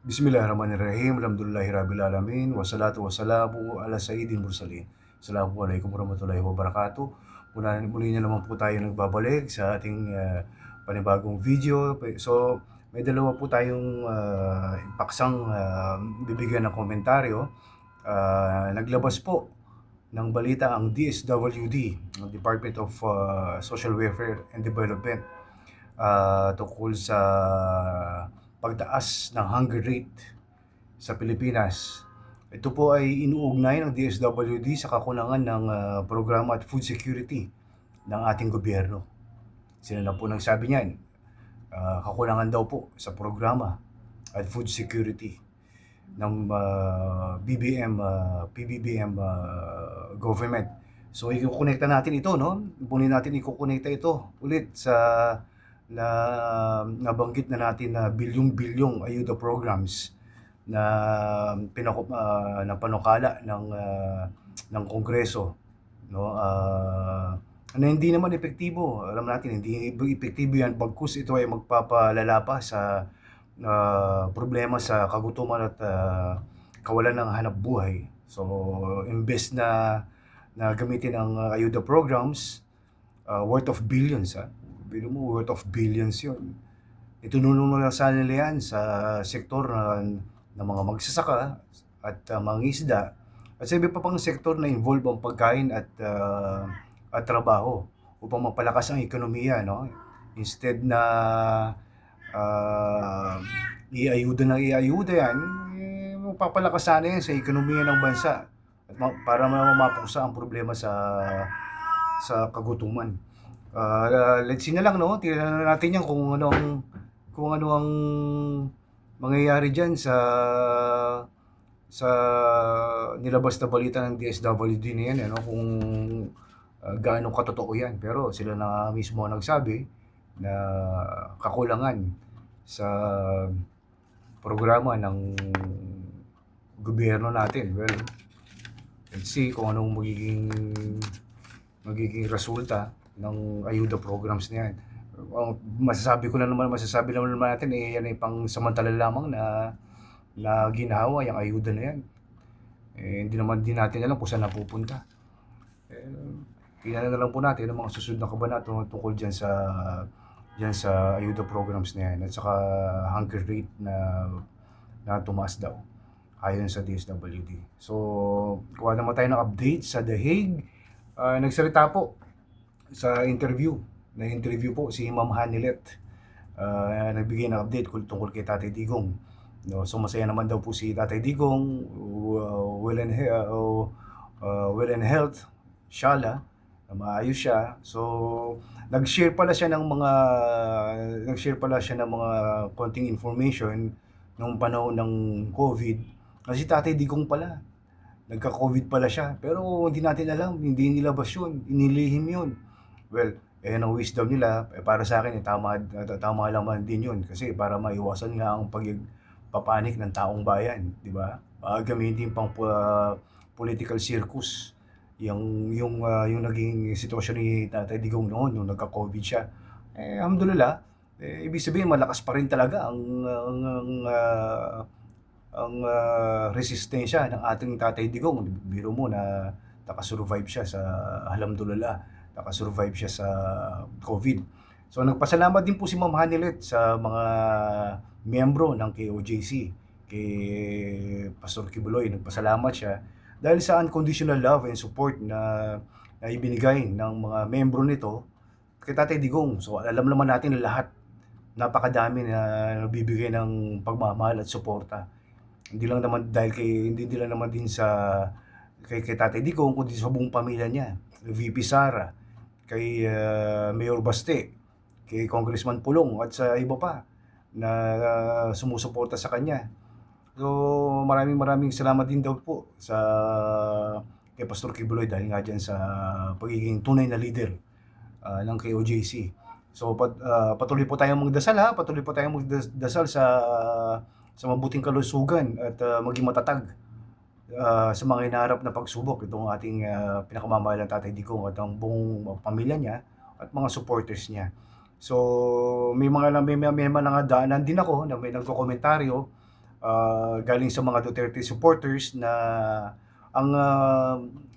Bismillahirrahmanirrahim. Alhamdulillahi rabbil alamin. Wassalatu wassalamu ala sayyidil mursalin. Assalamualaikum warahmatullahi wabarakatuh. Muli na naman po tayo nagbabalik sa ating panibagong video. So, may dalawa po tayong paksang bibigyan ng komentaryo. Naglabas po ng balita ang DSWD, ang Department of Social Welfare and Development, tungkol sa pagtaas ng hunger rate sa Pilipinas. Ito po ay inuugnay ng DSWD sa kakulangan ng programa at food security ng ating gobyerno. Sila na po nagsabi niyan, kakulangan daw po sa programa at food security ng PBBM government. So ikukonekta natin ito, no? Ipunin natin ikukonekta ito ulit sa nabanggit na natin na bilyong-bilyong ayuda programs na panukala ng Kongreso, no? Na hindi naman epektibo. Alam natin hindi epektibo yan bagkus ito ay magpapalala pa sa problema sa kagutuman at kawalan ng hanap buhay. So imbes na gamitin ang ayuda programs worth of billions, biro mo, worth of billions yun. Itunulong na lang sana nila yan sa sektor ng mga magsasaka at mangingisda at sa iba pa pang sektor na involve ang pagkain at trabaho upang mapalakas ang ekonomiya, no? Instead na iayuda yan, mapapalakas sana yan sa ekonomiya ng bansa at para mapusa ang problema sa kagutuman. Let's see na lang, no? Tingnan natin yan kung ano ang mangyayari diyan sa nilabas na balita ng DSWD na yan, no? Kung gaano katotoo yan. Pero sila na mismo nagsabi na kakulangan sa programa ng gobyerno natin. Well, let's see kung anong magiging resulta ng ayuda programs na yan. Masasabi naman natin yan ay pang samantala lamang na ginawa yung ayuda na yan. Hindi naman din natin alam kung saan napupunta. Tingnan na lang po natin ang mga susunod na kabanata tungkol dyan sa ayuda programs na yan at saka hunger rate na tumaas daw ayon sa DSWD. So, kuha naman tayo ng update sa The Hague. Nagsalita po sa interview po si Ma'am Hanilet. Nagbigay ng update tungkol kay Tatay Digong. No, so masaya naman daw po si Tatay Digong, well and health, inshallah, na maayos siya. So nag-share pala siya ng mga konting information nung panahon ng COVID. Kasi Tatay Digong pala, nagka-COVID pala siya. Pero hindi natin alam, hindi nilabas yun, inilihim yun. Well, ang wisdom nila, para sa akin, tama naman din yun. Kasi para maiwasan nga ang pagpapanik ng taong bayan, di ba? Gamitin pang political circus yung naging sitwasyon ni Tatay Digong noon nung nagka-COVID siya. Alhamdulillah, ibig sabihin malakas pa rin talaga ang resistensya ng ating Tatay Digong. Biro mo na nakasurvive siya sa COVID. So nagpasalamat din po si Ma'am Hanilet sa mga miyembro ng KOJC, kay Pastor Kibuloy. Nagpasalamat siya dahil sa unconditional love and support na ibinigay ng mga miyembro nito kay Tatay Digong. So alam naman natin na lahat, napakadami na nabibigay ng pagmamahal at suporta. Hindi lang naman din kay Tatay Digong, kundi sa buong pamilya niya. VP Sara, kay Mayor Baste, kay Congressman Pulong at sa iba pa na sumusuporta sa kanya. So maraming salamat din daw po kay Pastor Kibuloy dahil nga dyan sa pagiging tunay na leader ng KOJC. So patuloy po tayong magdasal, patuloy po tayong magdasal sa mabuting kalusugan at maging matatag sa mga hinaharap na pagsubok itong ating pinakamamahal ng Tatay Digong at ang buong pamilya niya at mga supporters niya. So may mga daanan din ako na may nagko-komentaryo galing sa mga Duterte supporters na ang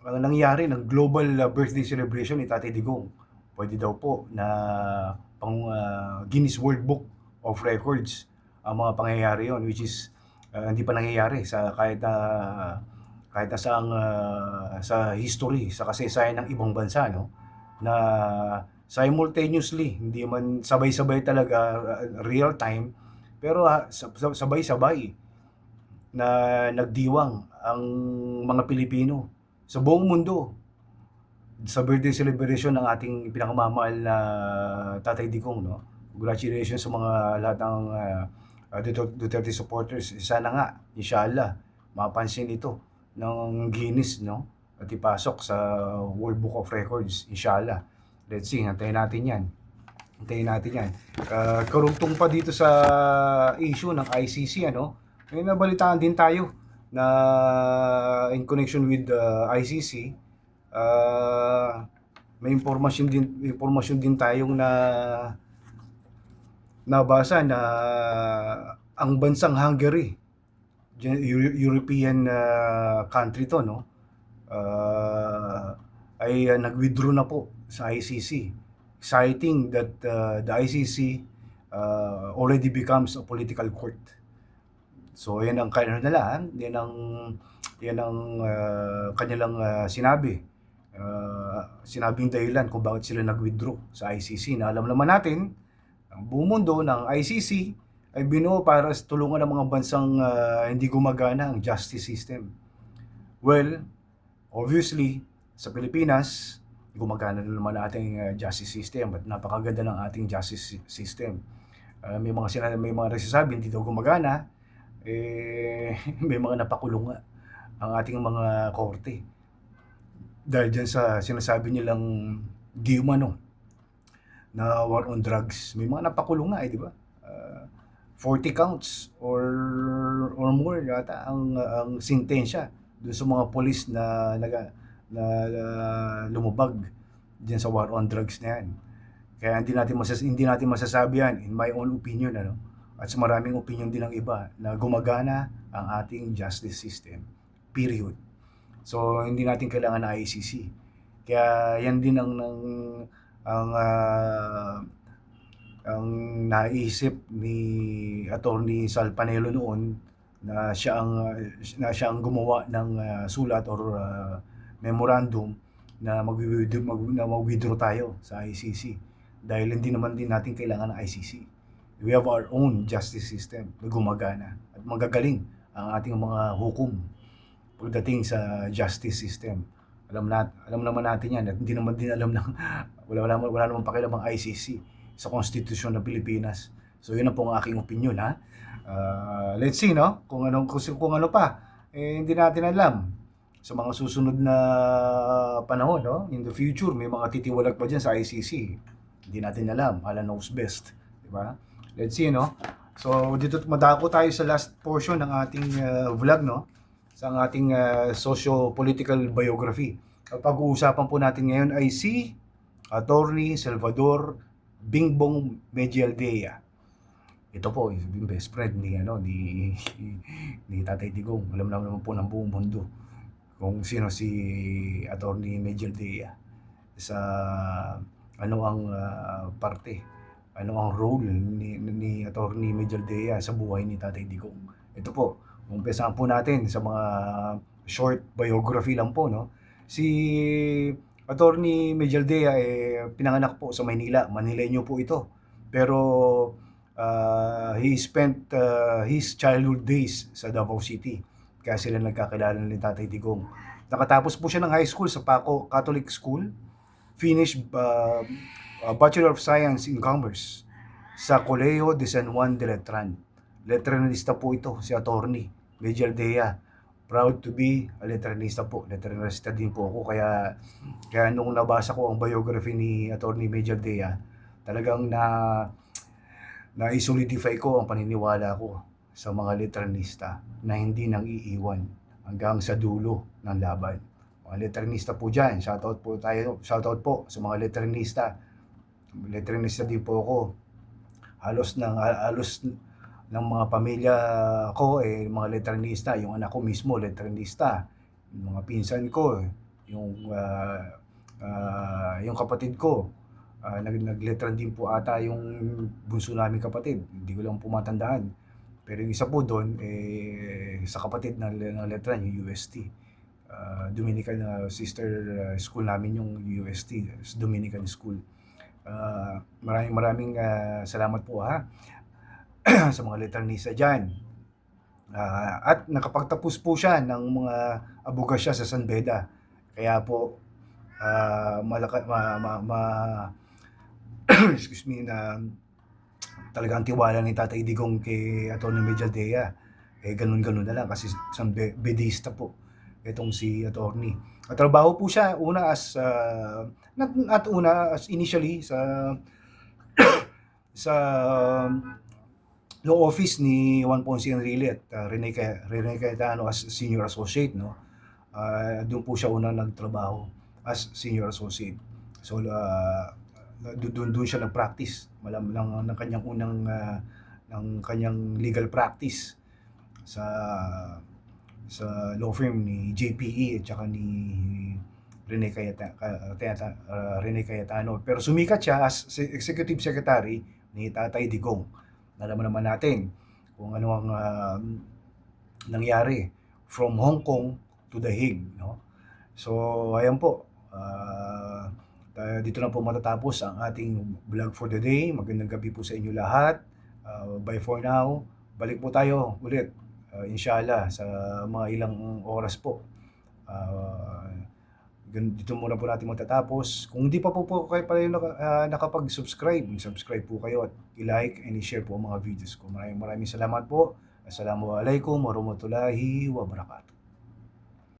nangyari ng global birthday celebration ni Tatay Digong, pwede daw po na Guinness World Book of Records ang mga pangyayari yon, which is hindi pa nangyayari sa kahit na sa history, sa kasaysayan ng ibang bansa, no? Na simultaneously, hindi man sabay-sabay talaga, real time, pero sabay-sabay na nagdiwang ang mga Pilipino sa buong mundo sa birthday celebration ng ating pinakamamahal na Tatay Digong, no? Congratulations sa mga lahat ng Duterte supporters. Sana nga, inshallah, mapansin ito ng Guinness, no? At ipasok sa World Book of Records, inshallah. Let's see, hintayin natin yan. Hintayin natin yan. Karugtong pa dito sa issue ng ICC, ano? May nabalitaan din tayo na in connection with the ICC, may impormasyon din tayong nabasa na ang bansang Hungary, European country to, no? Ay nag-withdraw na po sa ICC, citing that the ICC already becomes a political court. So yan ang kanilang kanilang sinabi. Sinabing dahilan kung bakit sila nag-withdraw sa ICC, na alam naman natin ang buong mundo ng ICC ay binuo para tulungan ng mga bansang hindi gumagana ang justice system. Well, obviously, sa Pilipinas, gumagana na naman ating justice system at napakaganda ng ating justice system. May mga nagsasabi hindi daw gumagana, may mga napakulong nga ang ating mga korte dahil dyan sa sinasabi nilang di umano na war on drugs. May mga napakulong nga, di ba? 40 counts or more yata ang sintensya doon sa mga polis na lumubag diyan sa war on drugs na yan. Kaya hindi natin masasabi yan, in my own opinion, ano? At sa maraming opinion din ng iba, na gumagana ang ating justice system. Period. So hindi natin kailangan ng ICC. Kaya yan din ang naisip ni Attorney Sal Panelo noon, na siya ang gumawa ng sulat or memorandum na mag-withdraw tayo sa ICC dahil hindi naman din natin kailangan ng ICC. We have our own justice system na gumagana at magagaling ang ating mga hukom pagdating sa justice system. Alam naman natin yan at hindi naman din alam ng wala naman pakialam ang ICC sa konstitusyon ng Pilipinas. So yun na po ang aking opinion, ha. Let's see, no, kung ano pa hindi natin alam sa mga susunod na panahon, no. In the future may mga titiwalag pa diyan sa ICC. Hindi natin alam, Allah knows best, di ba? Let's see, no. So dito madako tayo sa last portion ng ating vlog, no, sa ating socio-political biography. Pag-uusapan po natin ngayon ay si Attorney Salvador Bingbong Medialdea. Ito po yung best friend ni Tatay Digong. Alam naman po ng buong mundo kung sino si Attorney Medialdea sa ano ang parte, ano ang role ni Attorney Medialdea sa buhay ni Tatay Digong. Ito po, umpisahan po natin sa mga short biography lang po, no. Si Attorney Medialdea pinanganak po sa Maynila. Manileño po ito. Pero he spent his childhood days sa Davao City. Kaya sila nagkakilala ni Tatay Digong. Nakatapos po siya ng high school sa Paco Catholic School. Finished Bachelor of Science in Commerce sa Colegio de San Juan de Letran. Letranista po ito, si Attorney Medialdea. Proud to be a letranista po. Letranista din po ako. Kaya nung nabasa ko ang biography ni Attorney Medialdea, talagang na-solidify ko ang paniniwala ko sa mga letranista na hindi nang iiwan hanggang sa dulo ng laban. Mga letranista po dyan, shoutout po sa mga letranista. Letranista din po ako. Halos ng mga pamilya ko, mga letranista, yung anak ko mismo letranista, yung mga pinsan ko, yung kapatid ko, nagletran din po ata yung bunso naming kapatid, hindi ko lang po matandaan. Pero yung isa po doon, sa kapatid na letran, yung UST. Dominican sister school namin yung UST, Dominican School. Maraming salamat po sa mga letranista dyan. At nakapagtapos po siya ng mga abogasya sa San Beda. Kaya po, malaka, excuse me, na talagang tiwala ni Tatay Digong kay Atty. Medialdea. Ganun-ganun na lang kasi isang bedista po itong si attorney. At trabaho po siya una as initially sa law office ni Juan Ponce Enrile at Rene Cayetano as senior associate, no? Doon po siya unang nagtrabaho as senior associate. So doon siya nag-practice ng kanyang unang ng kanyang legal practice sa law firm ni JPE at saka ni Rene Cayetano. Pero sumikat siya as executive secretary ni Tatay Digong. Alam naman natin kung ano ang nangyari from Hong Kong to The Hague, no? So ayan po, dito na po matatapos ang ating vlog for the day. Magandang gabi po sa inyo lahat. Bye for now. Balik po tayo ulit, inshallah, sa mga ilang oras po. Dito muna po natin matatapos. Kung hindi pa po kayo pala yung nakapag-subscribe, subscribe po kayo at i-like and i-share po ang mga videos ko. Maraming salamat po. Assalamualaikum warahmatullahi wabarakatuh.